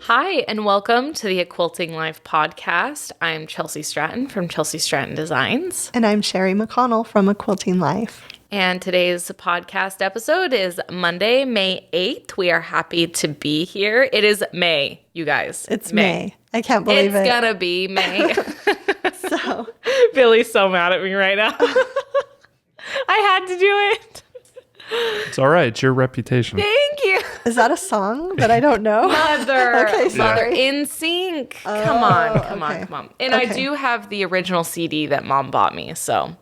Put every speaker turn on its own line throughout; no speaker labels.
Hi, and welcome to the Quilting Life podcast. I'm Chelsi Stratton from Chelsi Stratton Designs.
And I'm Sherri McConnell from A Quilting Life.
And today's podcast episode is Monday, May 8th. We are happy to be here. It is May, you guys.
It's May. I can't believe
it's gonna be May.
So
Billy's so mad at me right now. I had to do it.
It's all right. It's your reputation.
Thank you.
Is that a song that I don't know?
Mother.
Okay, sorry.
Mother in sync.
Oh,
come on.
okay.
And I do have the original CD that Mom bought me. So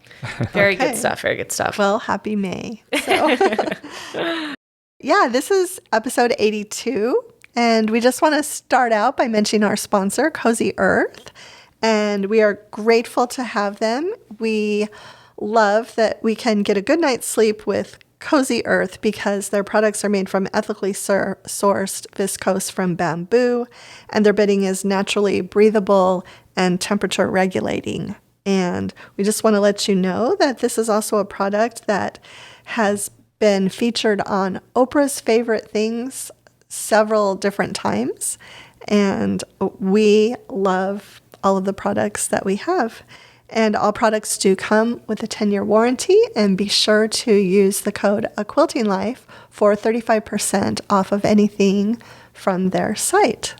very good stuff.
Well, happy May. So. Yeah, this is episode 82. And we just want to start out by mentioning our sponsor, Cozy Earth. And we are grateful to have them. We love that we can get a good night's sleep with Cozy Earth because their products are made from ethically sourced viscose from bamboo, and their bedding is naturally breathable and temperature regulating. And we just want to let you know that this is also a product that has been featured on Oprah's Favorite Things several different times, and we love all of the products that we have. And all products do come with a 10-year warranty, and be sure to use the code AQuiltingLife for 35% off of anything from their site.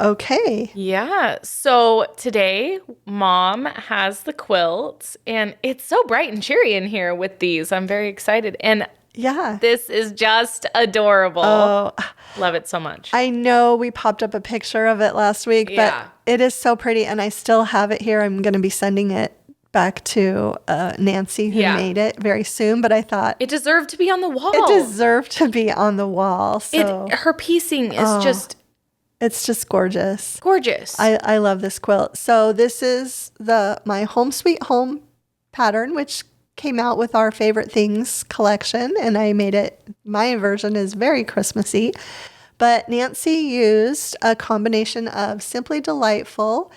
Okay.
Yeah. So today, Mom has the quilts, and it's so bright and cheery in here with these. I'm very excited. And
yeah,
this is just adorable.
Oh,
love it so much.
I know we popped up a picture of it last week, but it is so pretty, and I still have it here. I'm going to be sending it back to Nancy, who made it, very soon. But I thought
it deserved to be on the wall.
It deserved to be on the wall. So
her piecing is just...
It's just gorgeous.
Gorgeous.
I love this quilt. So this is my Home Sweet Home pattern, which came out with our Favorite Things collection, and I made it, my version is very Christmassy. But Nancy used a combination of Simply Delightful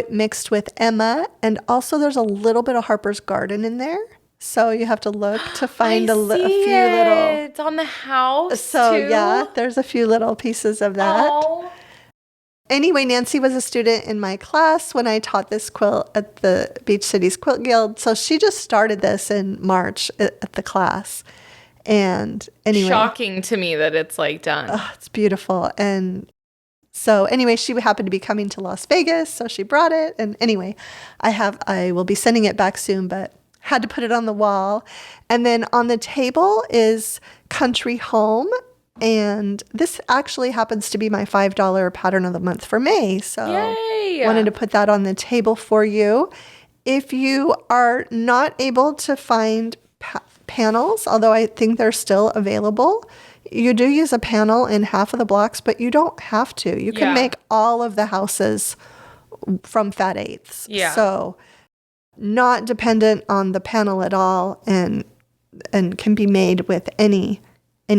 mixed with Emma, and also there's a little bit of Harper's Garden in there. So you have to look to find a few little.
It's on the house.
So
too.
Yeah, there's a few little pieces of that.
Oh.
Anyway, Nancy was a student in my class when I taught this quilt at the Beach Cities Quilt Guild. So she just started this in March at the class. And anyway.
Shocking to me that it's like done.
Oh, it's beautiful. And so anyway, she happened to be coming to Las Vegas, so she brought it. And anyway, I will be sending it back soon, but had to put it on the wall. And then on the table is Country Home. And this actually happens to be my $5 pattern of the month for May. So
Yay!
Wanted to put that on the table for you. If you are not able to find panels, although I think they're still available, you do use a panel in half of the blocks, but you don't have to. You can make all of the houses from fat eighths.
Yeah.
So not dependent on the panel at all, and can be made with any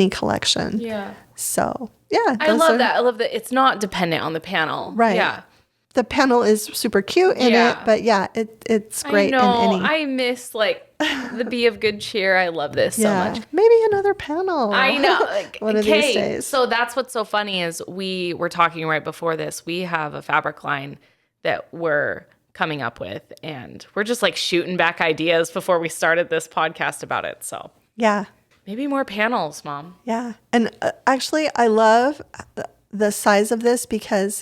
collection.
Yeah.
So, yeah.
I love that. I love that it's not dependent on the panel.
Right.
Yeah.
The panel is super cute in it, but it's great in any.
I miss the Be of Good Cheer. I love this so much.
Maybe another panel.
I know.
One of these days.
So that's what's so funny is we were talking right before this. We have a fabric line that we're coming up with, and we're just shooting back ideas before we started this podcast about it. So
yeah.
Maybe more panels, Mom.
Yeah. And actually, I love the size of this because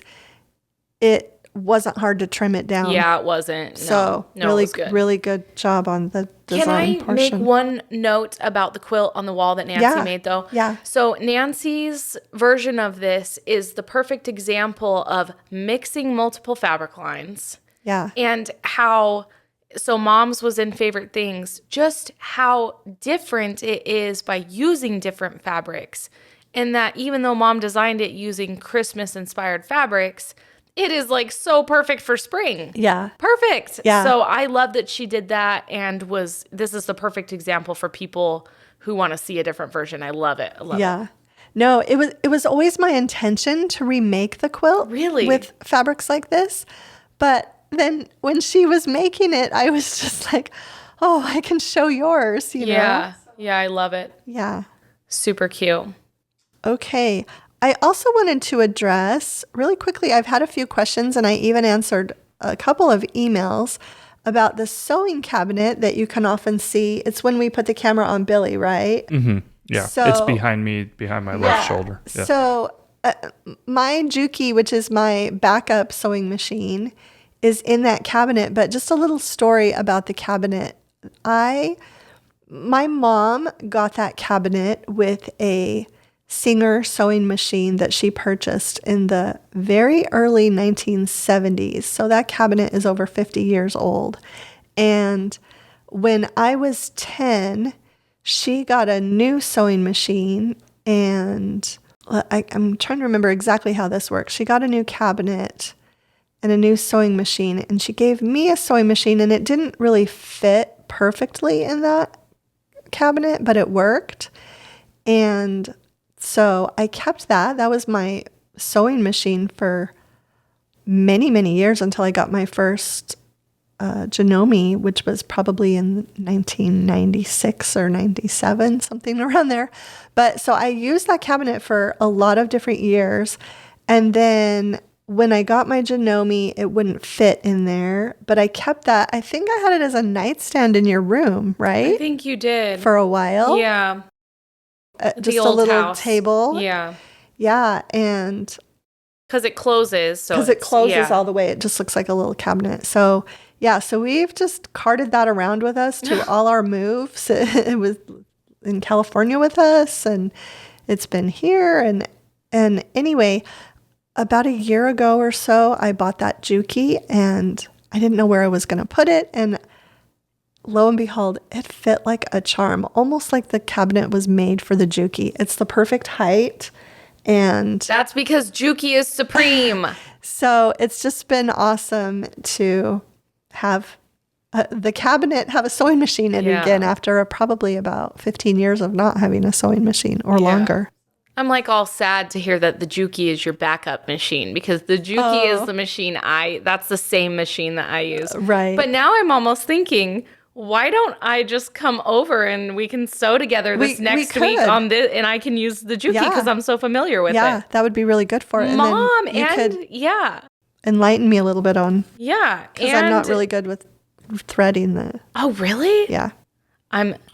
it wasn't hard to trim it down.
Yeah, it wasn't.
So
it was good.
Really good job on the design portion.
Can I make one note about the quilt on the wall that Nancy made, though?
Yeah.
So Nancy's version of this is the perfect example of mixing multiple fabric lines.
Yeah.
And how... So Mom's was in Favorite Things, just how different it is by using different fabrics. And that even though Mom designed it using Christmas-inspired fabrics, it is so perfect for spring.
Yeah.
Perfect.
Yeah.
So I love that she did that, and this is the perfect example for people who want to see a different version. I love it. I love it.
No, it was always my intention to remake the quilt.
Really?
With fabrics like this. But then when she was making it, I was just like, oh, I can show yours, you know?
Yeah. Yeah, I love it.
Yeah.
Super cute.
Okay. I also wanted to address really quickly, I've had a few questions and I even answered a couple of emails about the sewing cabinet that you can often see. It's when we put the camera on Billy, right?
Mm-hmm. Yeah.
So,
it's behind me, behind my left shoulder. Yeah.
So my Juki, which is my backup sewing machine, is in that cabinet. But just a little story about the cabinet. My mom got that cabinet with a Singer sewing machine that she purchased in the very early 1970s. So that cabinet is over 50 years old. And when I was 10, she got a new sewing machine, and I'm trying to remember exactly how this works. She got a new cabinet and a new sewing machine, and she gave me a sewing machine, and it didn't really fit perfectly in that cabinet, but it worked. And so I kept that. That was my sewing machine for many, many years until I got my first Janome, which was probably in 1996 or 97, something around there. But so I used that cabinet for a lot of different years. And then when I got my Janome, it wouldn't fit in there, but I kept that. I think I had it as a nightstand in your room, right?
I think you did.
For a while.
Yeah.
Just a little
house.
table.
Yeah.
Yeah. And
because it closes.
Because it closes all the way. It just looks like a little cabinet. So, yeah. So we've just carted that around with us to all our moves. It was in California with us, and it's been here. And anyway, about a year ago or so, I bought that Juki, and I didn't know where I was going to put it. And lo and behold, it fit like a charm, almost like the cabinet was made for the Juki. It's the perfect height. And
that's because Juki is supreme.
So it's just been awesome to have the cabinet have a sewing machine in again after probably about 15 years of not having a sewing machine or longer.
I'm like all sad to hear that the Juki is your backup machine, because the Juki is the machine that's the same machine that I use.
Right.
But now I'm almost thinking, why don't I just come over and we can sew together this next week on this, and I can use the Juki because I'm so familiar with it.
Yeah, that would be really good for it.
Mom,
and you could
enlighten
me a little bit on.
Yeah.
Because I'm not really good with threading the.
Oh, really?
Yeah.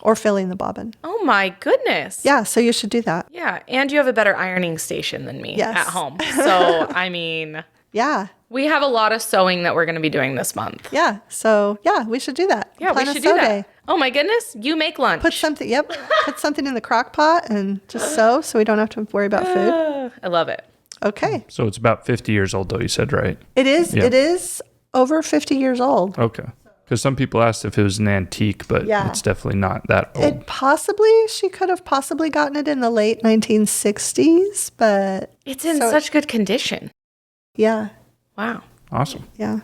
Or filling the bobbin.
Oh my goodness.
Yeah, so you should do that.
Yeah, and you have a better ironing station than me at home. So, I mean.
Yeah.
We have a lot of sewing that we're going to be doing this month.
Yeah, so we should do that.
Yeah, we should do that. Day. Oh my goodness, you make lunch.
Put something in the crock pot and just sew so we don't have to worry about food.
I love it.
Okay.
So it's about 50 years old though, you said, right?
It is. Yeah. It is over 50 years old.
Okay. Because some people asked if it was an antique, but it's definitely not that old.
She could have possibly gotten it in the late 1960s, but...
It's in such good condition.
Yeah.
Wow.
Awesome.
Yeah.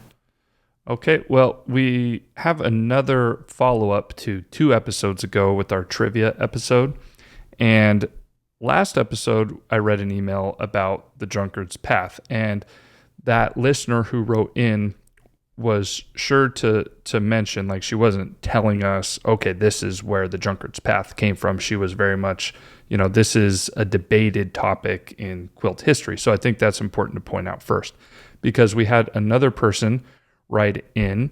Okay, well, we have another follow-up to 2 episodes ago with our trivia episode. And last episode, I read an email about the drunkard's path. And that listener who wrote in was sure to mention, like, she wasn't telling us, okay, this is where the drunkard's path came from. She was very much, this is a debated topic in quilt history. So I think that's important to point out first, because we had another person write in,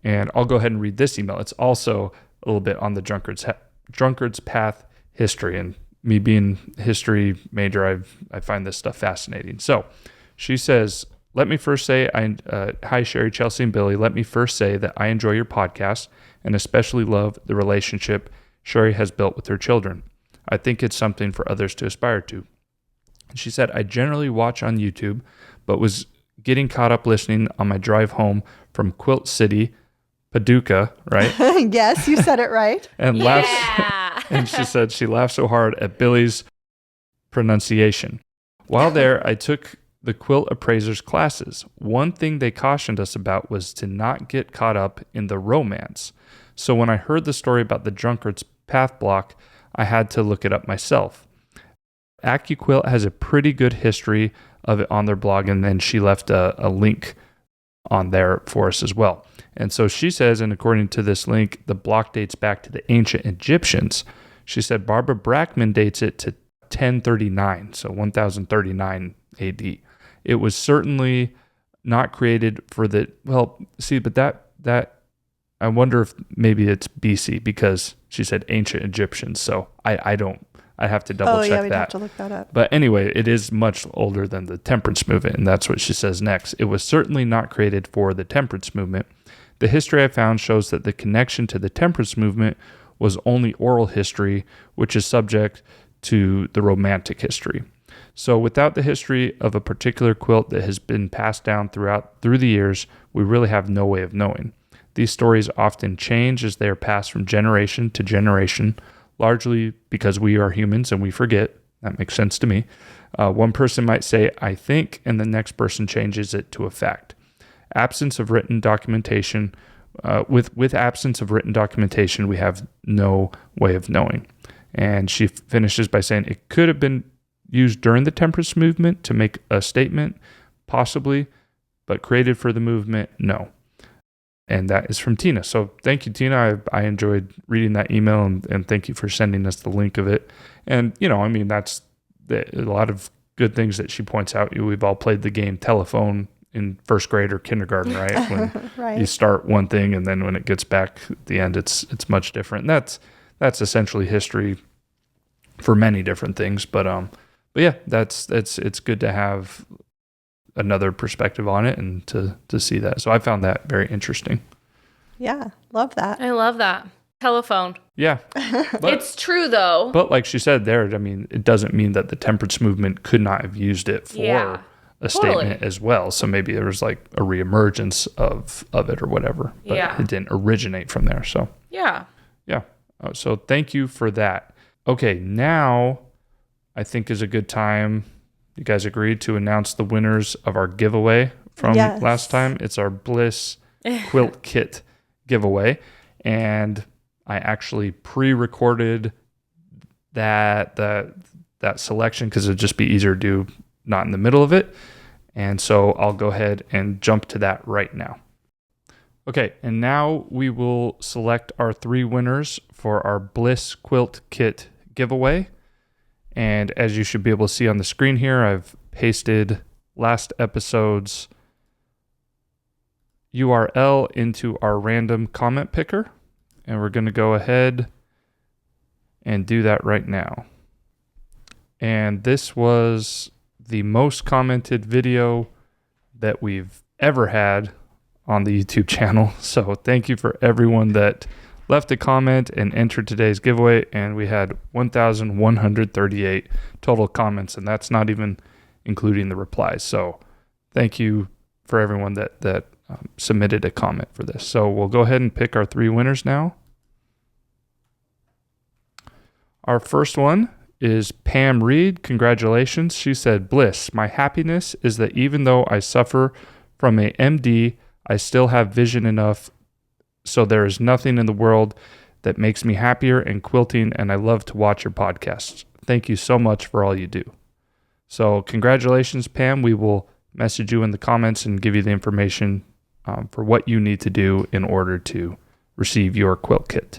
and I'll go ahead and read this email. It's also a little bit on the drunkard's path history, and me being a history major, I find this stuff fascinating. So she says, let me first say, hi, Sherri, Chelsi, and Billy. Let me first say that I enjoy your podcast and especially love the relationship Sherri has built with her children. I think it's something for others to aspire to. And she said, I generally watch on YouTube, but was getting caught up listening on my drive home from Quilt City, Paducah, right?
Yes, you said it right.
And laughs. And she said she laughed so hard at Billy's pronunciation. While there, I took the quilt appraisers classes. One thing they cautioned us about was to not get caught up in the romance. So when I heard the story about the drunkard's path block, I had to look it up myself. AccuQuilt has a pretty good history of it on their blog, and then she left a link on there for us as well. And so she says, and according to this link, the block dates back to the ancient Egyptians. She said Barbara Brackman dates it to 1039, so 1039 AD. It was certainly not created for the, well, see, but that I wonder if maybe it's BC, because she said ancient Egyptians. So I have to double check
we'd
that.
have to look that up.
But anyway, it is much older than the temperance movement, and that's what she says next. It was certainly not created for the temperance movement. The history I found shows that the connection to the temperance movement was only oral history, which is subject to the romantic history. So without the history of a particular quilt that has been passed down through the years, we really have no way of knowing. These stories often change as they are passed from generation to generation, largely because we are humans and we forget. That makes sense to me. One person might say, I think, and the next person changes it to a fact. Absence of written documentation, with absence of written documentation, we have no way of knowing. And she finishes by saying it could have been used during the temperance movement to make a statement, possibly, but created for the movement, no. And that is from Tina. So thank you, Tina. I enjoyed reading that email, and thank you for sending us the link of it. And, that's a lot of good things that she points out. We've all played the game telephone in first grade or kindergarten, right? When
Right.
you start one thing, and then when it gets back at the end, it's much different. And that's essentially history for many different things. But yeah, it's good to have another perspective on it and to see that. So I found that very interesting.
Yeah, love that.
I love that. Telephone.
Yeah. But,
It's true, though.
but like she said there, it doesn't mean that the temperance movement could not have used it for a statement as well. So maybe there was like a reemergence of it or whatever. But it didn't originate from there. So
Yeah.
so thank you for that. Okay, now I think is a good time. You guys agreed to announce the winners of our giveaway from last time. It's our Bliss Quilt Kit giveaway. And I actually pre-recorded that selection because it'd just be easier to do not in the middle of it. And so I'll go ahead and jump to that right now. Okay, and now we will select our 3 winners for our Bliss Quilt Kit giveaway. And as you should be able to see on the screen here, I've pasted last episode's URL into our random comment picker. And we're going to go ahead and do that right now. And this was the most commented video that we've ever had on the YouTube channel. So thank you for everyone that left a comment and entered today's giveaway. And we had 1,138 total comments, and that's not even including the replies. So thank you for everyone that submitted a comment for this. So we'll go ahead and pick our 3 winners now. Our first one is Pam Reed. Congratulations. She said, Bliss, my happiness is that even though I suffer from a MD, I still have vision enough, so there is nothing in the world that makes me happier in quilting, and I love to watch your podcasts. Thank you so much for all you do. So congratulations, Pam. We will message you in the comments and give you the information for what you need to do in order to receive your quilt kit.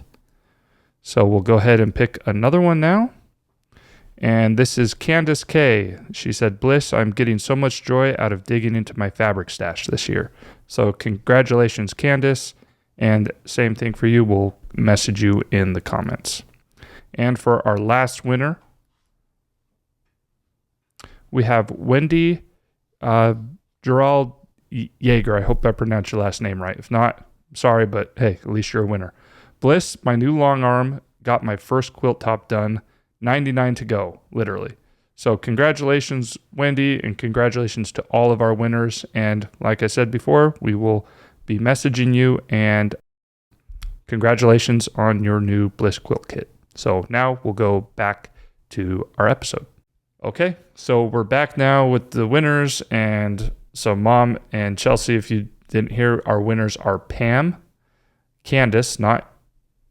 So we'll go ahead and pick another one now. And this is Candace K. She said, Bliss, I'm getting so much joy out of digging into my fabric stash this year. So congratulations, Candace. And same thing for you. We'll message you in the comments. And for our last winner, we have Wendy Gerald Yeager. I hope I pronounced your last name right. If not, sorry, but hey, at least you're a winner. Bliss, my new long arm, got my first quilt top done. 99 to go, literally. So congratulations, Wendy, and congratulations to all of our winners. And like I said before, we will be messaging you, and congratulations on your new Bliss quilt kit. So now we'll go back to our episode. Okay, so we're back now with the winners. And so Mom and Chelsea, if you didn't hear, our winners are Pam, Candace, not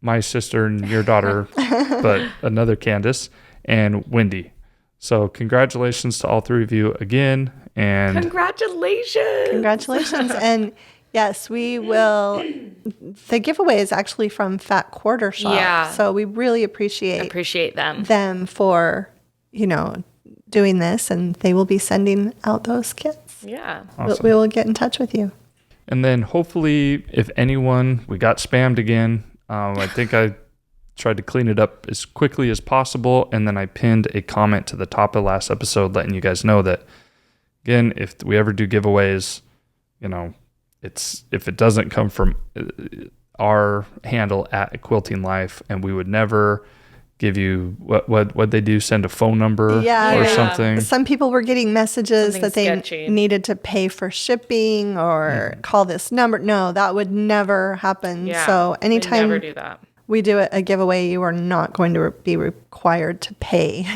my sister and your daughter, but another Candace, and Wendy. So congratulations to all 3 of you again. And
Congratulations. And yes, we will. The giveaway is actually from Fat Quarter Shop.
Yeah.
So we really appreciate
them.
them for doing this, and they will be sending out those kits.
Yeah.
Awesome.
We will get in touch with you.
And then hopefully, if anyone, we got spammed again. I think I tried to clean it up as quickly as possible. And then I pinned a comment to the top of last episode letting you guys know that, again, if we ever do giveaways, if it doesn't come from our handle at Quilting Life, and we would never give you what they do, send a phone number or something.
Some people were getting messages
Something
that they
sketchy.
needed to pay for shipping or call this number. No, that would never happen.
Yeah.
So
we
anytime
never do that.
we do a giveaway, you are not going to be required to pay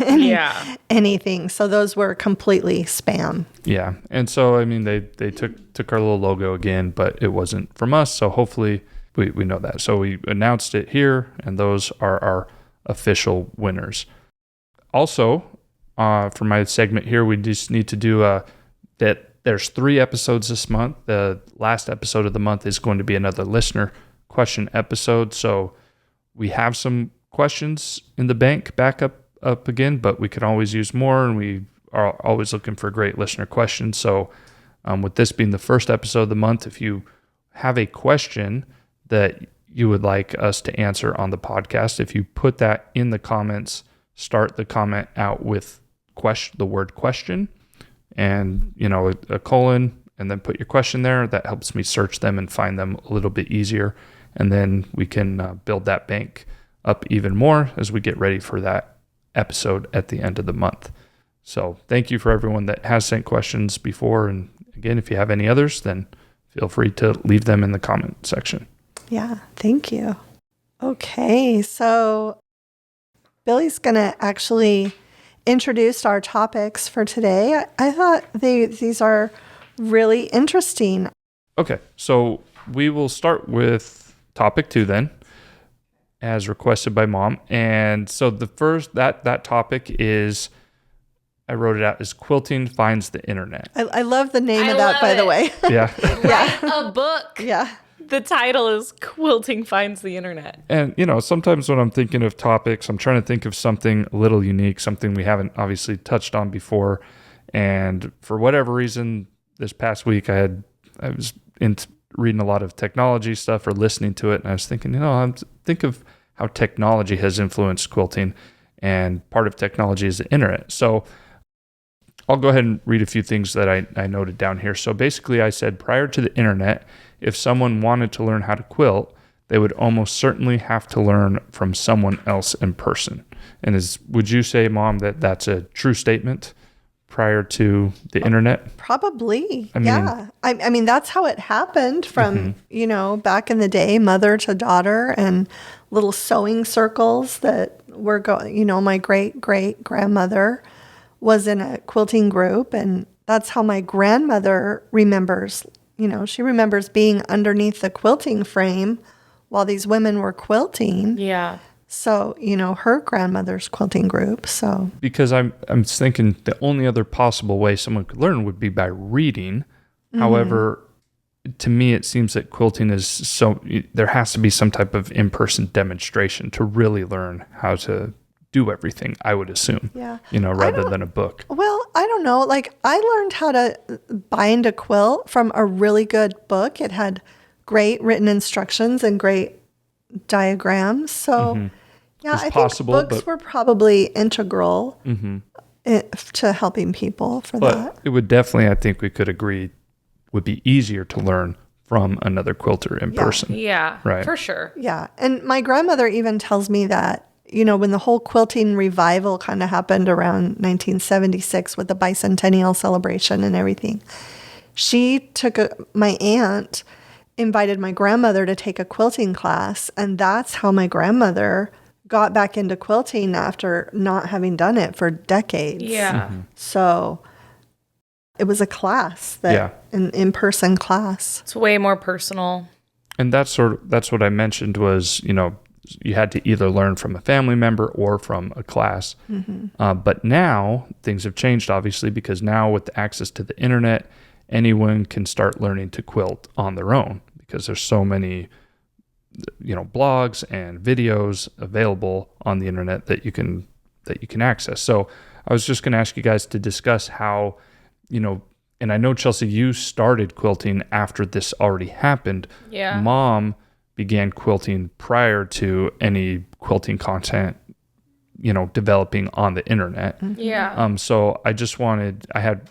anything. So those were completely spam.
Yeah. And so, I mean, they took our little logo again, but it wasn't from us. So hopefully we know that. So we announced it here, and those are our official winners. Also, for my segment here, we just need to do that there's 3 episodes this month. The last episode of the month is going to be another listener question episode. So we have some questions in the bank back up again, but we can always use more, and we are always looking for great listener questions. So with this being the first episode of the month, if you have a question that you would like us to answer on the podcast, if you put that in the comments, start the comment out with the word question and, a colon, and then put your question there. That helps me search them and find them a little bit easier. And then we can build that bank up even more as we get ready for that episode at the end of the month. So thank you for everyone that has sent questions before. And again, if you have any others, then feel free to leave them in the comment section.
Yeah, thank you. Okay, so Billy's going to actually introduce our topics for today. I thought these are really interesting.
Okay, so we will start with topic 2 then, as requested by Mom. And so the first, that topic is, I wrote it out as Quilting Finds the Internet.
I love the name of that, by the way.
Yeah.
Write a book.
Yeah.
The title is Quilting Finds the Internet.
And, sometimes when I'm thinking of topics, I'm trying to think of something a little unique, something we haven't obviously touched on before. And for whatever reason, this past week, I was reading a lot of technology stuff or listening to it. And I was thinking, think of how technology has influenced quilting. And part of technology is the internet. So I'll go ahead and read a few things that I noted down here. So basically I said, prior to the internet, if someone wanted to learn how to quilt, they would almost certainly have to learn from someone else in person. And would you say, Mom, that that's a true statement prior to the internet?
Probably. Yeah. I mean, that's how it happened from, back in the day, mother to daughter, and little sewing circles that were going, my great grandmother was in a quilting group, and that's how my grandmother remembers. She remembers being underneath the quilting frame while these women were quilting.
Yeah.
So, her grandmother's quilting group. So,
because I'm thinking the only other possible way someone could learn would be by reading. Mm-hmm. However, to me, it seems that quilting is there has to be some type of in-person demonstration to really learn how to do everything, I would assume.
Yeah.
Rather than a book.
Well, I don't know. Like, I learned how to bind a quilt from a really good book. It had great written instructions and great diagrams. So, yeah, I think books were probably integral to helping people for that.
It would definitely, I think we could agree, would be easier to learn from another quilter in person.
Yeah,
right.
For sure.
Yeah. And my grandmother even tells me that, when the whole quilting revival kind of happened around 1976 with the bicentennial celebration and everything, my aunt invited my grandmother to take a quilting class, and that's how my grandmother got back into quilting after not having done it for decades.
Yeah.
Mm-hmm.
So it was a class, an in-person class.
It's way more personal.
And that's what I mentioned was, you had to either learn from a family member or from a class. Mm-hmm. But now things have changed, obviously, because now with the access to the internet, anyone can start learning to quilt on their own because there's so many, blogs and videos available on the internet that you can access. So I was just going to ask you guys to discuss how, and I know, Chelsi, you started quilting after this already happened.
Yeah.
Mom began quilting prior to any quilting content, developing on the internet.
Yeah.
So I had,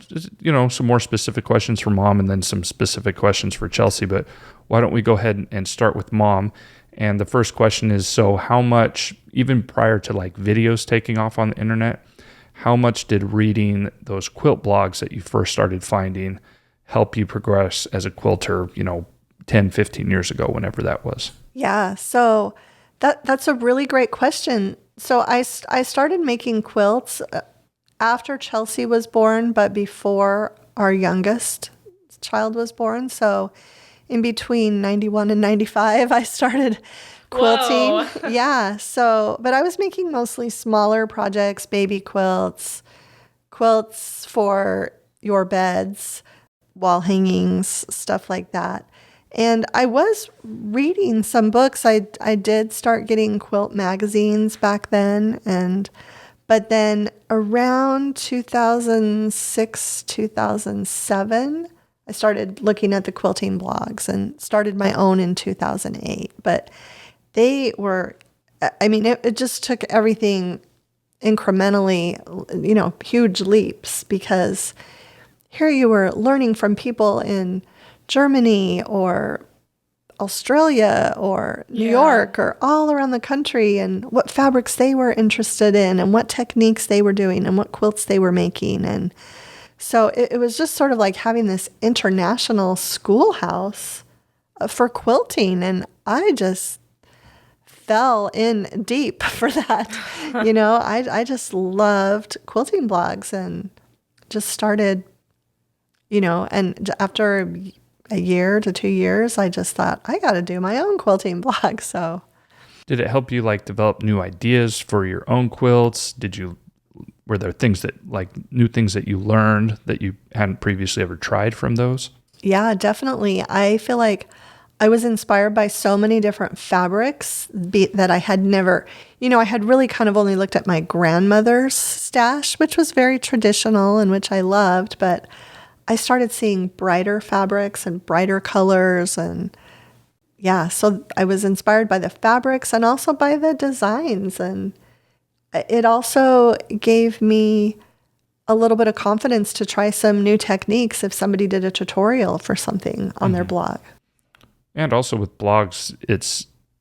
some more specific questions for Mom and then some specific questions for Chelsi, but why don't we go ahead and start with Mom? And the first question is, so how much, even prior to like videos taking off on the internet, how much did reading those quilt blogs that you first started finding help you progress as a quilter, 10, 15 years ago, whenever that was?
Yeah, so that's a really great question. So I started making quilts after Chelsi was born, but before our youngest child was born. So in between 91 and 95, I started quilting.
Whoa.
Yeah, but I was making mostly smaller projects, baby quilts for your beds, wall hangings, stuff like that. And I was reading some books. I did start getting quilt magazines back then, but then around 2006, 2007, I started looking at the quilting blogs and started my own in 2008. But it just took everything incrementally, huge leaps, because here you were learning from people in Germany or Australia or New York or all around the country, and what fabrics they were interested in and what techniques they were doing and what quilts they were making. And so it was just sort of like having this international schoolhouse for quilting. And I just fell in deep for that. I just loved quilting blogs and just started, and after a year to 2 years, I just thought, I got to do my own quilting blog. So
did it help you like develop new ideas for your own quilts? Were there things new things that you learned that you hadn't previously ever tried from those?
Yeah, definitely. I feel like I was inspired by so many different fabrics that I had never, I had really kind of only looked at my grandmother's stash, which was very traditional and which I loved, but I started seeing brighter fabrics and brighter colors. And yeah, so I was inspired by the fabrics and also by the designs. And it also gave me a little bit of confidence to try some new techniques if somebody did a tutorial for something on their blog.
And also with blogs,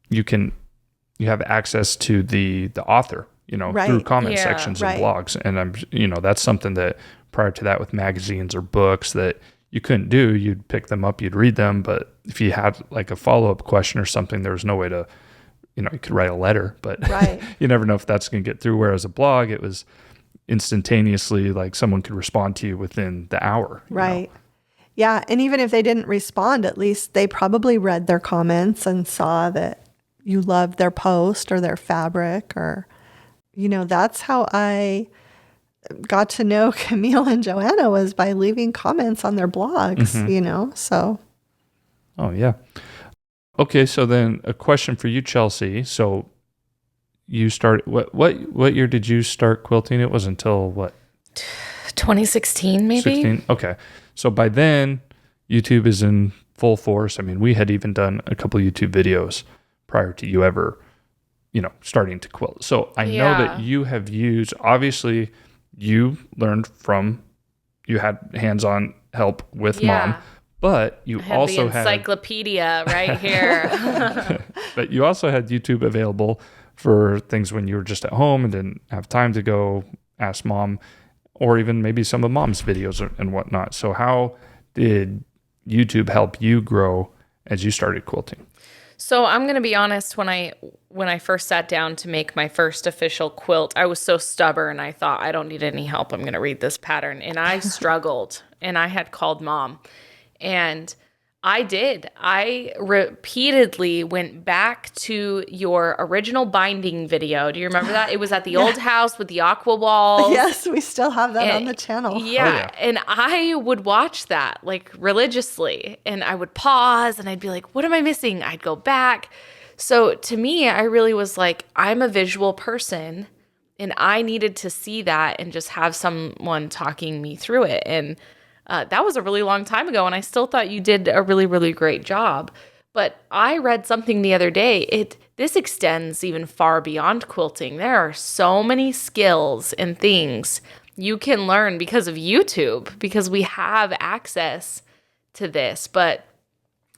you have access to the author,
Right.
through comment
Yeah.
sections
Right.
of blogs. And that's something that prior to that with magazines or books that you couldn't do. You'd pick them up, you'd read them, but if you had like a follow-up question or something, there was no way to, you could write a letter, but
Right.
you never know if that's going to get through. Whereas a blog, it was instantaneously, like someone could respond to you within the hour.
Right. Yeah. And even if they didn't respond, at least they probably read their comments and saw that you loved their post or their fabric, or, that's how I got to know Camille and Joanna, was by leaving comments on their blogs, so.
Oh, yeah. Okay, so then a question for you, Chelsi. So you started, what year did you start quilting? It wasn't until what?
2016, maybe?
16? Okay. So by then, YouTube is in full force. I mean, we had even done a couple YouTube videos prior to you ever, starting to quilt. So I know that you have used, obviously, you learned you had hands-on help with Mom, but you also
the encyclopedia right here.
but you also had YouTube available for things when you were just at home and didn't have time to go ask Mom, or even maybe some of Mom's videos and whatnot. So how did YouTube help you grow as you started quilting?
So I'm going to be honest, when I first sat down to make my first official quilt, I was so stubborn. I thought, I don't need any help. I'm going to read this pattern. And I struggled, and I had called Mom. And I did. I repeatedly went back to your original binding video. Do you remember that? It was at the old house with the aqua walls.
Yes, we still have that on the channel.
Yeah. And I would watch that like religiously, and I would pause and I'd be like, what am I missing? I'd go back. So to me, I really was like, I'm a visual person, I needed to see that and just have someone talking me through it. And that was a really long time ago, and I still thought you did a really, really great job. But I read something the other day. This extends even far beyond quilting. There are so many skills and things you can learn because of YouTube, because we have access to this. But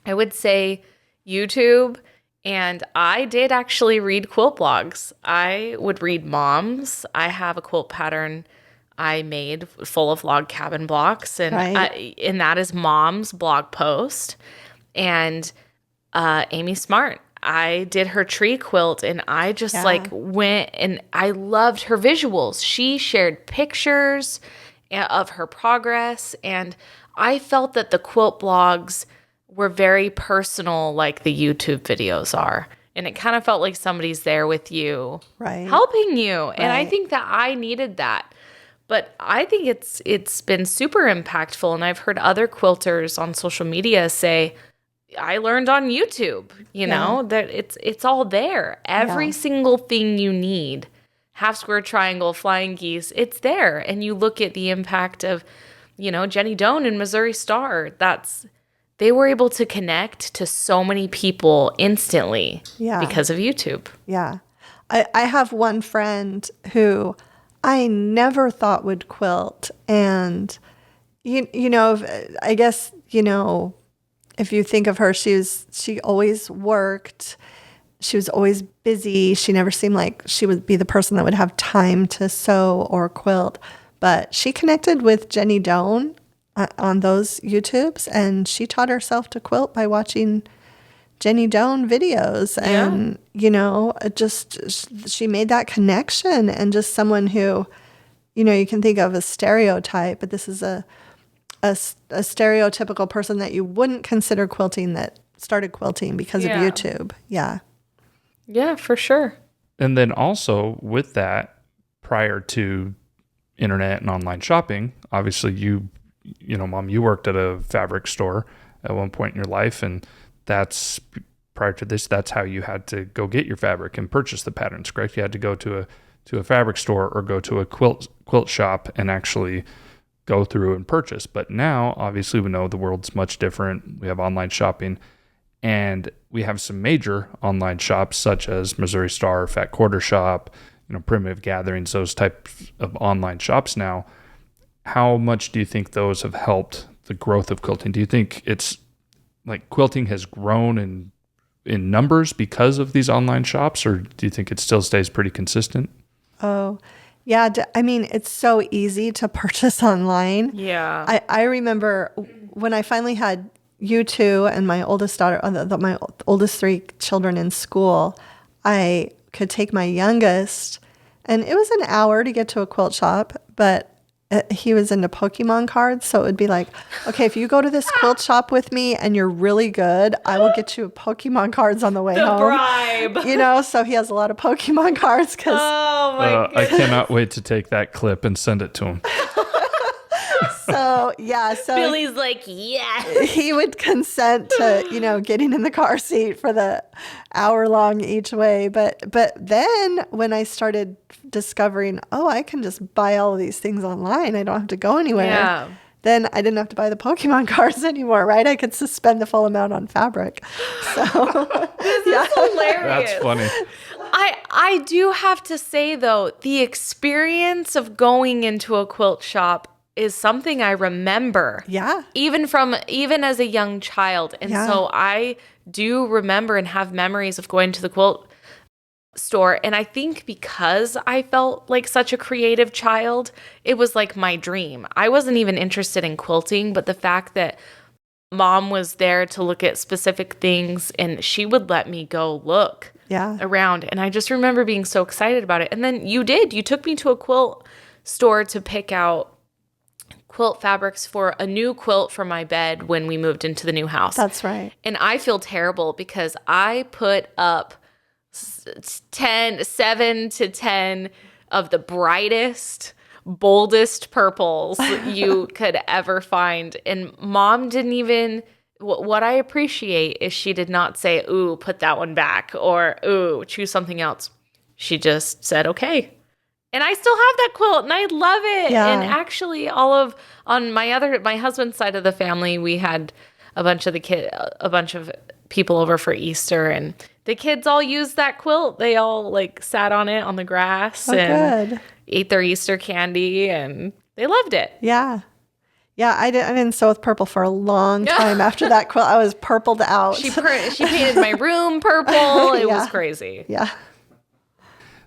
I would say YouTube, and I did actually read quilt blogs. I would read Mom's. I have a quilt pattern I made full of log cabin blocks, and
Right.
and that is Mom's blog post. And Amy Smart, I did her tree quilt, and I just
Yeah.
went, and I loved her visuals. She shared pictures of her progress, and I felt that the quilt blogs were very personal, like the YouTube videos are. And it kind of felt like somebody's there with you,
Right.
helping you. And I
Right.
think that I needed that. But I think it's been super impactful. And I've heard other quilters on social media say, I learned on YouTube, that it's all there. Every
Yeah.
single thing you need, half square triangle, flying geese, it's there. And you look at the impact of, Jenny Doan and Missouri Star. They were able to connect to so many people instantly
Yeah.
because of YouTube.
Yeah. I have one friend who I never thought would quilt. And, I guess, if you think of her, she always worked. She was always busy. She never seemed like she would be the person that would have time to sew or quilt. But she connected with Jenny Doan on those YouTubes, and she taught herself to quilt by watching Jenny Doan videos. And, she made that connection, and just someone who, you can think of a stereotype, but this is a stereotypical person that you wouldn't consider quilting that started quilting because of YouTube. Yeah.
Yeah, for sure.
And then also with that, prior to internet and online shopping, obviously Mom, you worked at a fabric store at one point in your life, and that's prior to this, that's how you had to go get your fabric and purchase the patterns, correct? You had to go to a fabric store or go to a quilt shop and actually go through and purchase. But now, obviously, we know the world's much different. We have online shopping, and we have some major online shops such as Missouri Star, Fat Quarter Shop, Primitive Gatherings, those types of online shops now. How much do you think those have helped the growth of quilting? Do you think it's like quilting has grown in numbers because of these online shops, or do you think it still stays pretty consistent?
Oh, yeah. I mean, it's so easy to purchase online.
Yeah.
I remember when I finally had you two and my oldest daughter, my oldest three children in school, I could take my youngest, and it was an hour to get to a quilt shop, but he was into Pokemon cards. So it would be like, okay, if you go to this quilt shop with me and you're really good, I will get you Pokemon cards on the way home.
Bribe.
So he has a lot of Pokemon cards because
Oh my
I cannot wait to take that clip and send it to him.
so
Billy's like, yeah.
he would consent to, getting in the car seat for the hour long each way. But then when I started discovering, I can just buy all of these things online. I don't have to go anywhere.
Yeah.
Then I didn't have to buy the Pokemon cards anymore, right? I could suspend the full amount on fabric. So
This is hilarious.
That's funny.
I do have to say, though, the experience of going into a quilt shop is something I remember.
Yeah.
Even as a young child. And so I do remember and have memories of going to the quilt store. And I think because I felt like such a creative child, it was like my dream. I wasn't even interested in quilting, but the fact that Mom was there to look at specific things and she would let me go look around. And I just remember being so excited about it. And then you took me to a quilt store to pick out quilt fabrics for a new quilt for my bed when we moved into the new house.
That's right.
And I feel terrible because I put up 7 to 10 of the brightest, boldest purples you could ever find. And Mom didn't even, what I appreciate is she did not say, ooh, put that one back, or ooh, choose something else. She just said, okay. And I still have that quilt and I love it.
Yeah.
And actually on my husband's side of the family, we had a bunch of people over for Easter, and the kids all used that quilt. They all like sat on it on the grass and
good.
ate their Easter candy, and they loved it.
Yeah. Yeah, I didn't sew with purple for a long time after that quilt. I was purpled out.
She painted my room purple. It was crazy.
Yeah.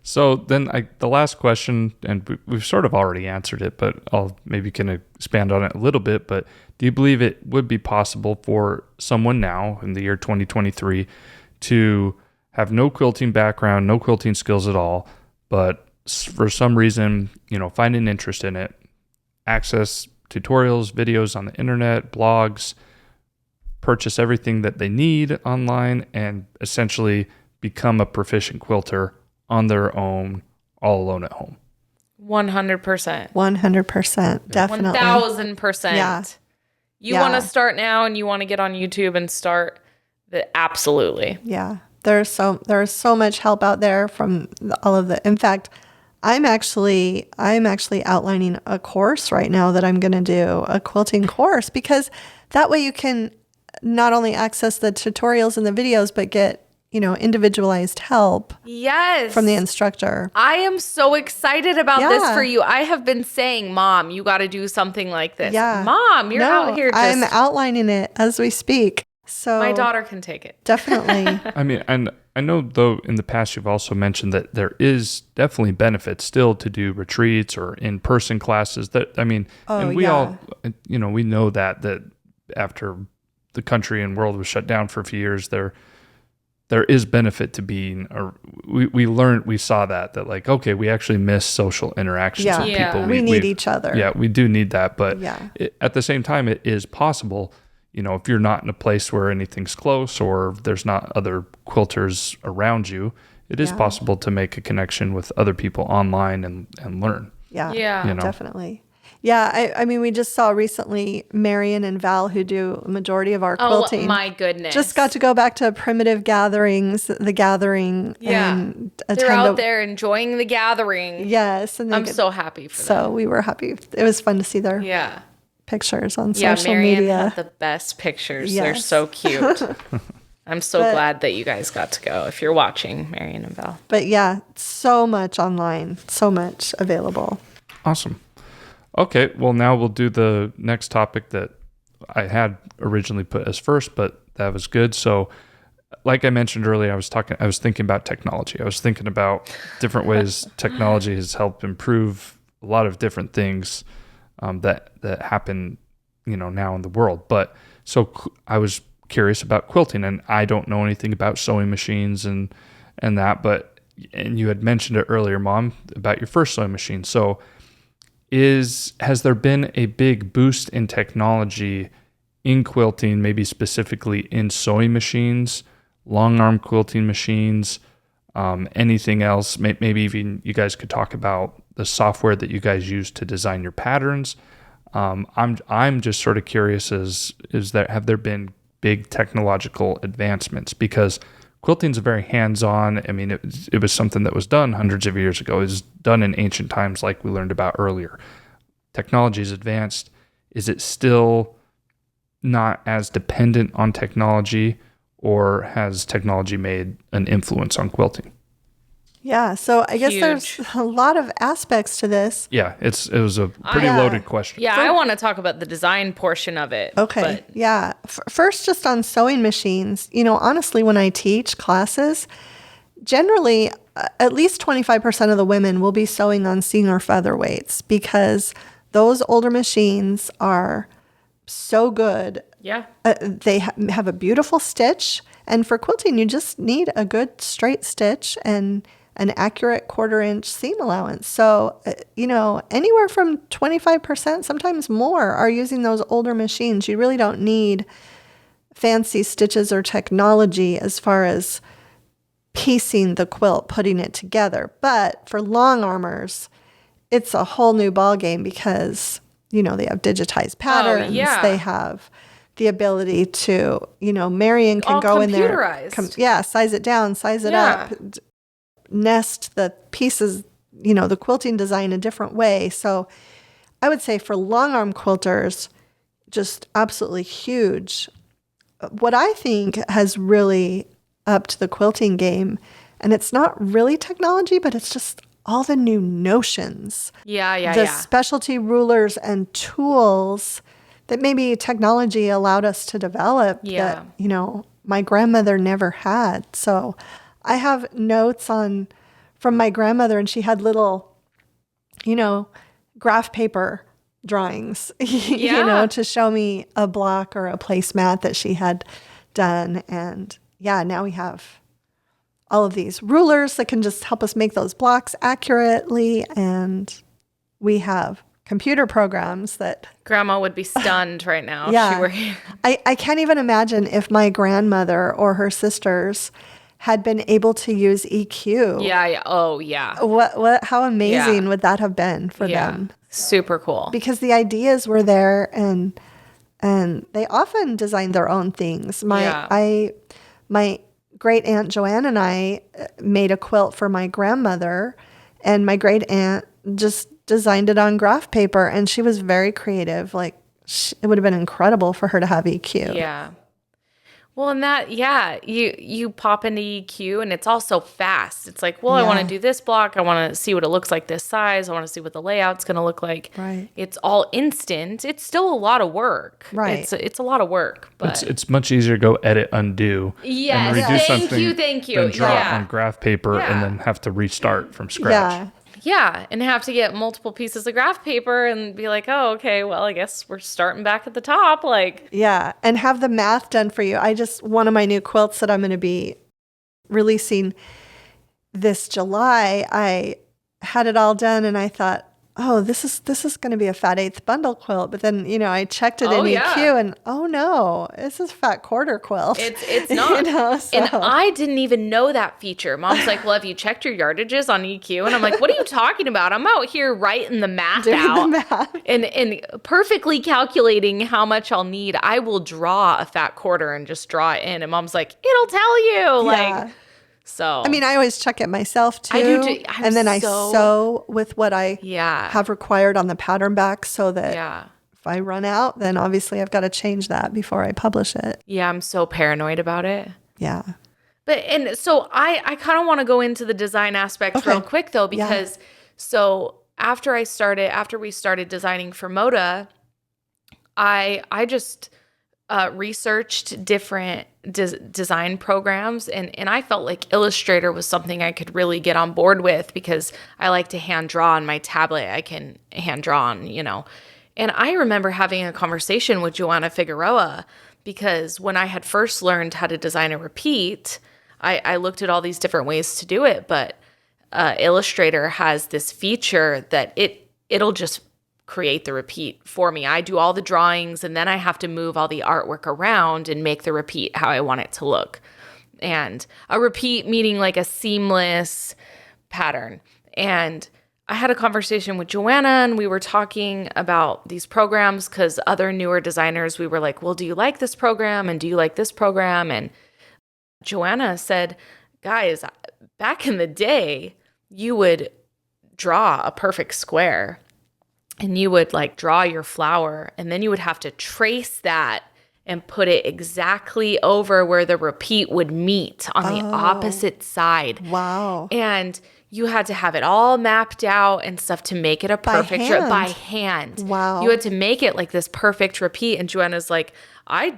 So then the last question, and we've sort of already answered it, but I'll maybe can expand on it a little bit. But do you believe it would be possible for someone now in the year 2023 to have no quilting background, no quilting skills at all, but for some reason, find an interest in it, access tutorials, videos on the internet, blogs, purchase everything that they need online, and essentially become a proficient quilter on their own, all alone at home?
100%.
100%. Definitely.
1,000%.
Yeah.
You want to start now and you want to get on YouTube and start absolutely.
Yeah. There's so much help out there from all of the. In fact, I'm actually outlining a course right now that I'm going to do, a quilting course, because that way you can not only access the tutorials and the videos, but get, individualized help.
Yes.
From the instructor.
I am so excited about this for you. I have been saying, Mom, you got to do something like this.
Yeah.
Mom, you're out here.
I'm outlining it as we speak. So
my daughter can take it.
Definitely.
I mean, and I know though in the past you've also mentioned that there is definitely benefit still to do retreats or in-person classes. And we all, we know that after the country and world was shut down for a few years, there is benefit to being, we saw that like, okay, we actually miss social interactions with people.
We need each other.
Yeah, we do need that. But at the same time, it is possible, if you're not in a place where anything's close or there's not other quilters around you, it is possible to make a connection with other people online and learn.
Yeah, definitely. Yeah, I mean, we just saw recently Marion and Val, who do a majority of our quilting.
Oh, my goodness.
Just got to go back to primitive gatherings, the gathering.
Yeah.
And
they're out there enjoying the gathering.
Yes. And
I'm so happy for them.
So we were happy. It was fun to see their pictures on social
Marion
media.
had the best pictures. They're so cute. I'm so glad that you guys got to go, if you're watching, Marion and Val.
But yeah, so much online, so much available.
Awesome. Okay, well, now we'll do the next topic that I had originally put as first, but that was good. So, like I mentioned earlier, I was thinking about technology. I was thinking about different ways technology has helped improve a lot of different things that happen, now in the world. But so I was curious about quilting, and I don't know anything about sewing machines and that. And you had mentioned it earlier, Mom, about your first sewing machine. So, has there been a big boost in technology in quilting, maybe specifically in sewing machines, long arm quilting machines, anything else? Maybe even you guys could talk about the software that you guys use to design your patterns. I'm just sort of curious, have there been big technological advancements? Because quilting is very hands-on. I mean, it was something that was done hundreds of years ago. It was done in ancient times, like we learned about earlier. Technology is advanced. Is it still not as dependent on technology, or has technology made an influence on quilting?
Yeah, so I guess there's a lot of aspects to this.
Yeah, it was a pretty loaded question.
Yeah, I want to talk about the design portion of it.
Okay, yeah. First, just on sewing machines, honestly, when I teach classes, generally, at least 25% of the women will be sewing on Singer featherweights, because those older machines are so good.
Yeah.
They have a beautiful stitch, and for quilting, you just need a good straight stitch and an accurate 1/4 inch seam allowance. So, anywhere from 25%, sometimes more, are using those older machines. You really don't need fancy stitches or technology as far as piecing the quilt, putting it together. But for long armors, it's a whole new ballgame, because, they have digitized patterns. They have the ability to, Marion can go in there. Size it down, size it up, nest the pieces, the quilting design a different way. So I would say for long arm quilters, just absolutely huge. What I think has really upped the quilting game, and it's not really technology, but it's just all the new notions. The specialty rulers and tools that maybe technology allowed us to develop that, my grandmother never had. So I have notes from my grandmother, and she had little, graph paper drawings, to show me a block or a placemat that she had done. And now we have all of these rulers that can just help us make those blocks accurately. And we have computer programs that
Grandma would be stunned right now if she were here.
I can't even imagine if my grandmother or her sisters had been able to use EQ.
Yeah. Oh, yeah.
How amazing would that have been for them?
Super cool.
Because the ideas were there, and they often designed their own things. My great aunt Joanne and I made a quilt for my grandmother, and my great aunt just designed it on graph paper, and she was very creative. Like, it would have been incredible for her to have EQ.
Yeah. Well, and that, you pop into EQ and it's all so fast. It's like, well, I want to do this block. I want to see what it looks like this size. I want to see what the layout's going to look like.
Right.
It's all instant. It's still a lot of work.
Right.
It's a lot of work. But
it's much easier to go edit, undo,
yes,
and redo something
thank you.
than draw it on graph paper and then have to restart from scratch.
Yeah, and have to get multiple pieces of graph paper and be like, oh, okay, well, I guess we're starting back at the top.
And have the math done for you. One of my new quilts that I'm going to be releasing this July, I had it all done, and I thought, oh, this is going to be a fat eighth bundle quilt. But then, I checked it in EQ, and oh no, this is fat quarter quilt.
It's not. And I didn't even know that feature. Mom's like, well, have you checked your yardages on EQ? And I'm like, what are you talking about? I'm out here writing the math out and perfectly calculating how much I'll need. I will draw a fat quarter and just draw it in. And Mom's like, it'll tell you. So
I always check it myself too.
I do too.
And then I sew with what I have required on the pattern back, so that if I run out, then obviously I've got to change that before I publish it.
Yeah, I'm so paranoid about it.
Yeah.
And so I kind of want to go into the design aspect real quick though, because so after we started designing for Moda, I just researched different design programs, and I felt like Illustrator was something I could really get on board with, because I like to hand draw on my tablet. I can hand draw on, And I remember having a conversation with Joanna Figueroa, because when I had first learned how to design a repeat, I looked at all these different ways to do it, but Illustrator has this feature that it'll just create the repeat for me. I do all the drawings, and then I have to move all the artwork around and make the repeat how I want it to look. And a repeat meaning like a seamless pattern. And I had a conversation with Joanna, and we were talking about these programs, because other newer designers, we were like, well, do you like this program? And do you like this program? And Joanna said, guys, back in the day, you would draw a perfect square, and you would draw your flower, and then you would have to trace that and put it exactly over where the repeat would meet on the opposite side.
Wow.
And you had to have it all mapped out and stuff to make it a perfect by hand.
Wow.
You had to make it like this perfect repeat. And Joanna's like, I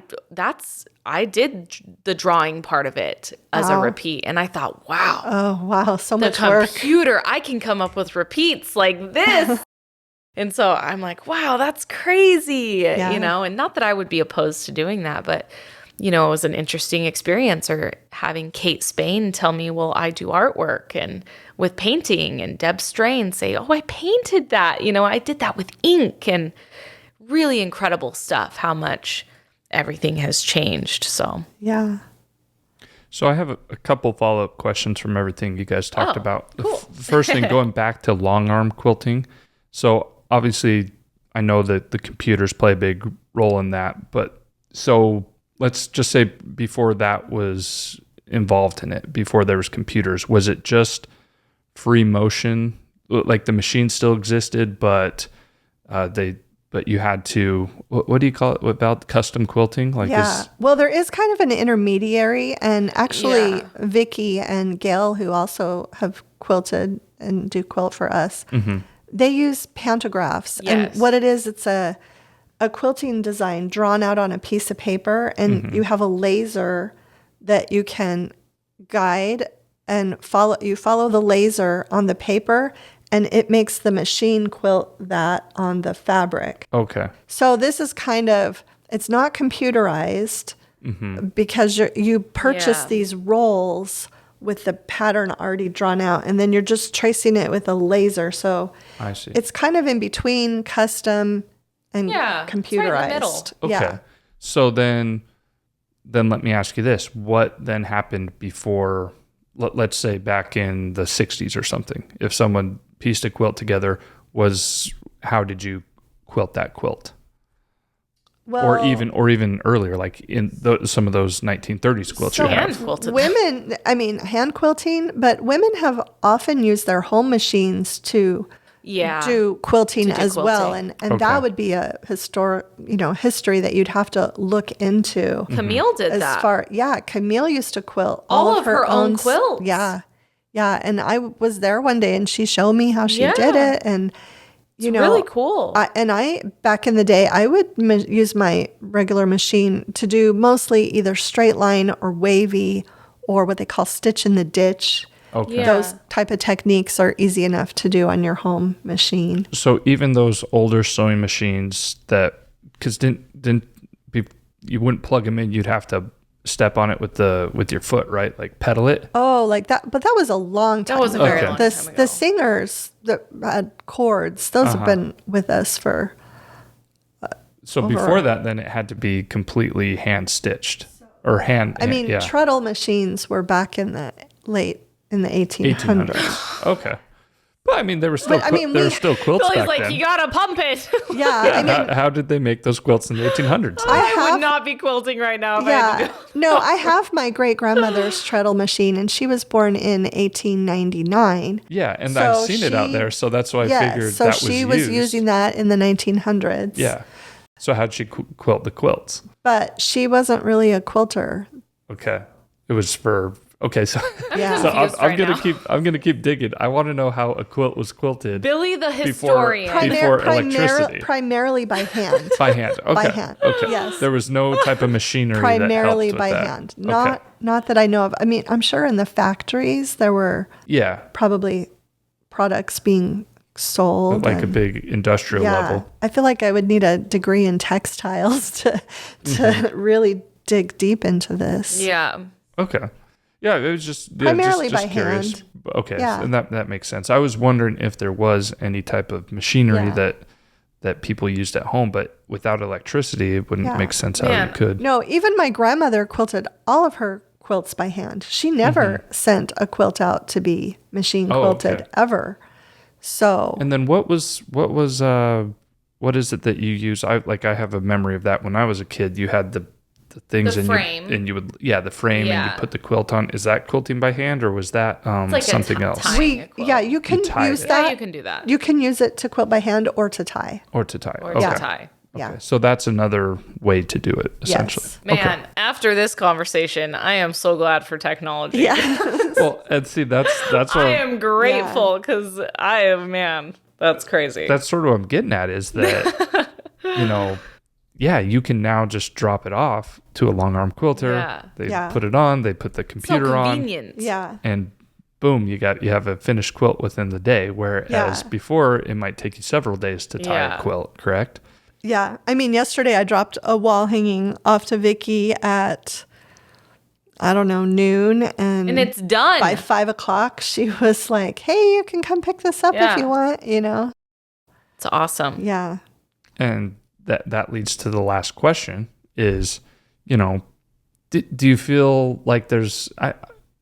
did the drawing part of it as a repeat. And I thought, wow.
Oh, wow. So much work.
The computer, I can come up with repeats like this. And so I'm like, wow, that's crazy, and not that I would be opposed to doing that, but, it was an interesting experience. Or having Kate Spain tell me, well, I do artwork and with painting, and Deb Strain say, oh, I painted that, I did that with ink, and really incredible stuff, how much everything has changed. So,
yeah.
So I have a couple follow-up questions from everything you guys talked about.
Cool.
The first thing, going back to long arm quilting. So obviously, I know that the computers play a big role in that, but so let's just say before that was involved in it, before there was computers, was it just free motion, like the machine still existed, but but you had to, what do you call it about custom quilting? Like,
Yeah. Well, there is kind of an intermediary, and actually
Yeah.
Vicky and Gail, who also have quilted and do quilt for us,
Mm-hmm.
they use pantographs.
Yes.
And what it is, it's a quilting design drawn out on a piece of paper, and you have a laser that you can guide and follow. You follow the laser on the paper, and it makes the machine quilt that on the fabric.
Okay.
So this is kind of, it's not computerized because you purchase
Yeah.
these rolls with the pattern already drawn out, and then you're just tracing it with a laser. So
I see.
it's kind of in between custom and
Yeah, it's right in the
computerized.
middle.
Okay.
Yeah.
So then let me ask you this. What then happened before, let's say back in the 60s or something? If someone pieced a quilt together, how did you quilt that quilt?
Well,
or even earlier, like in some of those 1930s quilts
So
you
Hand
have.
quilted.
women, I mean, hand quilting, but women have often used their home machines to
Yeah.
do quilting
To do
as well.
quilting.
And
Okay.
that would be a history that you'd have to look into.
Camille did that.
Camille used to quilt
All of her own
s-
quilts.
Yeah. Yeah. And I was there one day and she showed me how she
Yeah.
did it. And,
It's really cool.
back in the day, I would use my regular machine to do mostly either straight line or wavy or what they call stitch in the ditch.
Okay.
Yeah.
Those type of techniques are easy enough to do on your home machine.
So even those older sewing machines because you wouldn't plug them in, you'd have to step on it with your foot, right? Like pedal it.
Oh, like that. But that was a long time.
That was a very
Okay.
long
the,
time ago.
The singers that had cords, those have been with us for.
So before that, then it had to be completely hand stitched or hand.
I mean,
yeah.
treadle machines were back in the 1800s.
1800s. Okay. But I mean, there were still
But, I mean,
there were
we-
still quilts
Billy's
back
like,
then.
you gotta pump it.
Yeah, I mean,
How did they make those quilts in the 1800s?
I would not be quilting right now. If I had to
Yeah.
do-
No, I have my great grandmother's treadle machine, and she was born in 1899.
Yeah, and
So
I've seen it out
she-
there, so that's why I
Yes,
figured
so
that
she
was
was using that in the 1900s.
Yeah. So how'd she quilt the quilts?
But she wasn't really a quilter.
Okay. It was for okay. So
Yeah.
so
confused right now.
I'm gonna keep digging. I want to know how a quilt was quilted
Billy the
Before-
historian.
Before electricity.
Primarily by hand.
by hand. Okay.
By hand.
Okay.
Yes.
There was no type of machinery
Primarily
that helped
by
with that.
hand.
Okay.
Not that I know of. I mean, I'm sure in the factories there were
Yeah.
probably products being sold.
Like a
and-
big industrial level.
I feel like I would need a degree in textiles to
Mm-hmm.
really dig deep into this.
Yeah.
Okay. Yeah, it was just
Primarily
just
by
curious.
hand.
Okay,
Yeah.
and that makes sense. I was wondering if there was any type of machinery
Yeah.
that people used at home, but without electricity, it wouldn't
Yeah.
make sense how
Man.
you could.
No, even my grandmother quilted all of her quilts by hand. She never sent a quilt out to be machine
Mm-hmm. Oh,
quilted
okay.
ever. So
And then what is it that you use? I have a memory of that when I was a kid. You had the things
The
and
frame.
you would the frame and
Yeah.
you put the quilt on. Is that quilting by hand or was that
like a
something else
tie. a quilt.
you can
tie
use
it.
that.
Yeah, you can do that.
You can use it to quilt by hand or to tie.
or to tie?
Or
okay.
to tie.
Yeah.
Okay. So that's another way to do it essentially.
Yes.
Man, after this conversation, I am so glad for technology.
Yeah.
Well, and see that's what
I am grateful because that's crazy.
that's sort of what I'm getting at is that you can now just drop it off to a long arm quilter.
Yeah.
They
Yeah.
put it on, they put the
so
computer on,
convenient.
Yeah.
and boom, you have a finished quilt within the day. Whereas
Yeah.
before it might take you several days to tie
Yeah.
a quilt, correct?
Yeah. I mean, yesterday I dropped a wall hanging off to Vicky at, I don't know, noon.
And it's done.
by 5 o'clock, she was like, hey, you can come pick this up
Yeah.
if you want,
It's awesome.
Yeah.
And that leads to the last question is, do you feel like there's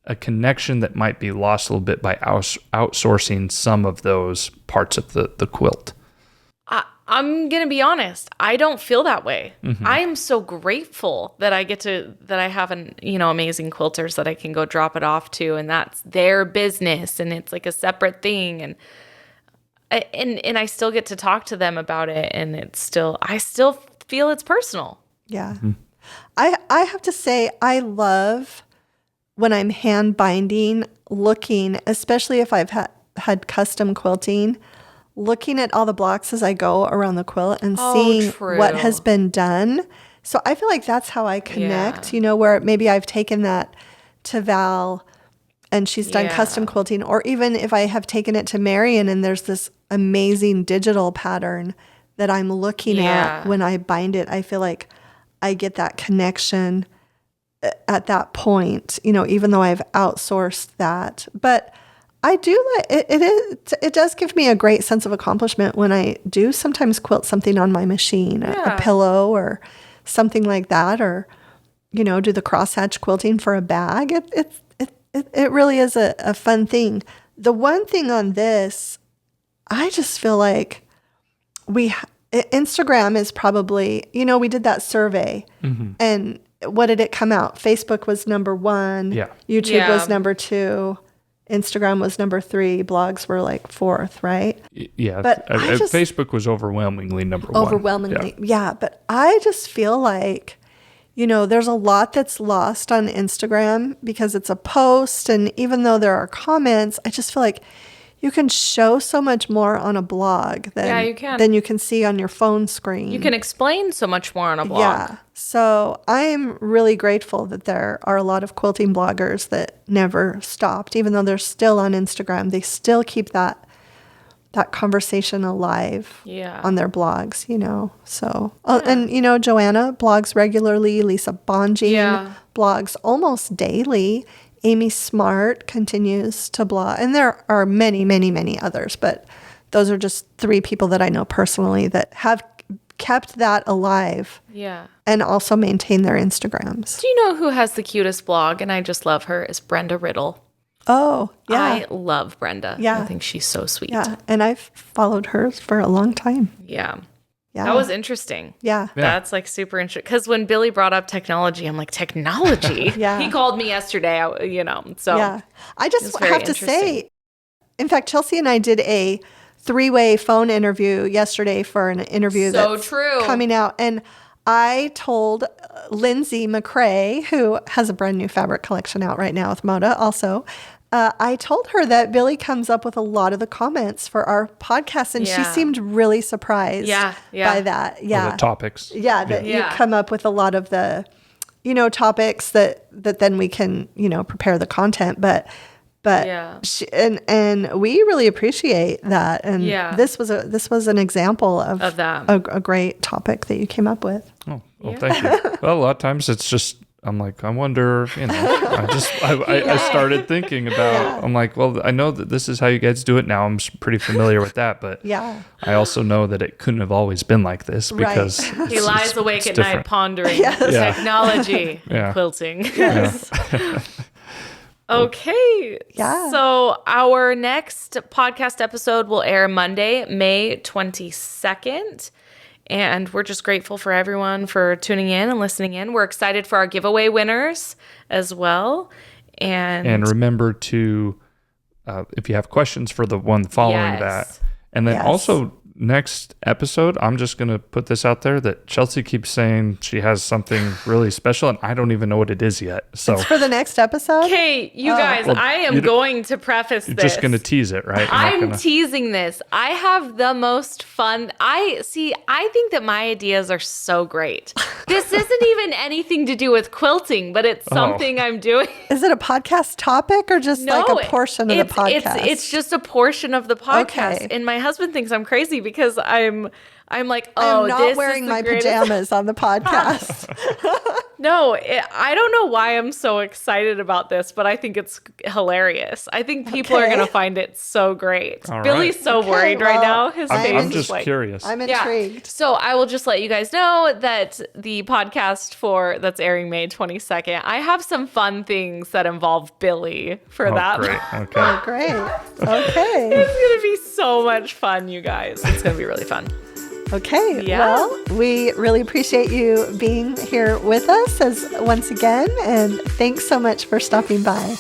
a connection that might be lost a little bit by outsourcing some of those parts of the quilt?
I'm going to be honest. I don't feel that way.
Mm-hmm.
I am so grateful that I have amazing quilters that I can go drop it off to, and that's their business and it's like a separate thing. And And I still get to talk to them about it, and I still feel it's personal.
Yeah. I have to say, I love when I'm hand binding, looking, especially if I've had custom quilting, looking at all the blocks as I go around the quilt and seeing what has been done. So I feel like that's how I connect, where maybe I've taken that to Val and she's done custom quilting, or even if I have taken it to Marion and there's this amazing digital pattern that I'm looking at when I bind it, I feel like I get that connection at that point, even though I've outsourced that. But I do like it does give me a great sense of accomplishment when I do sometimes quilt something on my machine, a pillow or something like that, or do the crosshatch quilting for a bag. It really is a fun thing. The one thing on this, I just feel like Instagram is probably, we did that survey, and what did it come out? Facebook was number 1.
Yeah.
YouTube was number 2. Instagram was number 3. Blogs were like 4th, right?
Yeah.
But
Facebook was overwhelmingly number 1.
Overwhelmingly. Yeah. But I just feel like, there's a lot that's lost on Instagram because it's a post. And even though there are comments, I just feel like you can show so much more on a blog than you can see on your phone screen.
You can explain so much more on a blog.
Yeah. So I'm really grateful that there are a lot of quilting bloggers that never stopped. Even though they're still on Instagram, they still keep that conversation alive on their blogs, So, and, Joanna blogs regularly. Lisa Bonjean blogs almost daily. Amy Smart continues to blog. And there are many, many, many others. But those are just 3 people that I know personally that have kept that alive.
Yeah.
And also maintain their Instagrams.
Do you know who has the cutest blog? And I just love her, is Brenda Riddle.
Oh, yeah.
I love Brenda.
Yeah.
I think she's so sweet.
Yeah. And I've followed hers for a long time.
Yeah.
Yeah.
That was interesting.
Yeah.
That's like super interesting. Because when Billy brought up technology, I'm like, technology?
Yeah.
He called me yesterday, so.
Yeah. I just have to say, in fact, Chelsi and I did a 3-way phone interview yesterday for an interview that's coming out. And I told Lindsay McCrae, who has a brand new fabric collection out right now with Moda also, I told her that Billy comes up with a lot of the comments for our podcast, and she seemed really surprised by that. Yeah.
The topics.
Yeah, that you come up with a lot of the, topics that then we can, prepare the content. But she, and we really appreciate that. And this was an example of that. A great topic that you came up with.
Oh, well, thank you. Well, a lot of times it's just, I'm like, I wonder, I started thinking about, I'm like, well, I know that this is how you guys do it now. I'm pretty familiar with that, but I also know that it couldn't have always been like this because
he lies awake at night pondering technology, quilting.
Yes.
Okay.
Yeah.
So our next podcast episode will air Monday, May 22nd. And we're just grateful for everyone for tuning in and listening in. We're excited for our giveaway winners as well. And
remember to, if you have questions for the one following that. And then also next episode, I'm just going to put this out there that Chelsi keeps saying she has something really special, and I don't even know what it is yet. So
it's for the next episode?
Okay, you guys, I am going to preface this.
You're just going to tease it, right?
I'm teasing this. I have the most fun. I think that my ideas are so great. This isn't even anything to do with quilting, but it's something I'm doing.
Is it a podcast topic or just like a portion of the podcast?
It's just a portion of the podcast. Okay. And my husband thinks I'm crazy because I'm like,
I'm not wearing my pajamas on the podcast.
No, I don't know why I'm so excited about this, but I think it's hilarious. I think people are going to find it so great.
All
Billy's
right.
so worried right now. His face
I'm
is
just
like,
curious.
I'm intrigued.
So I will just let you guys know that the podcast that's airing May 22nd, I have some fun things that involve Billy for that.
Great. Okay.
Oh, great. Okay.
It's going to be so much fun, you guys. It's going to be really fun.
Okay. Yeah. Well, we really appreciate you being here with us once again, and thanks so much for stopping by.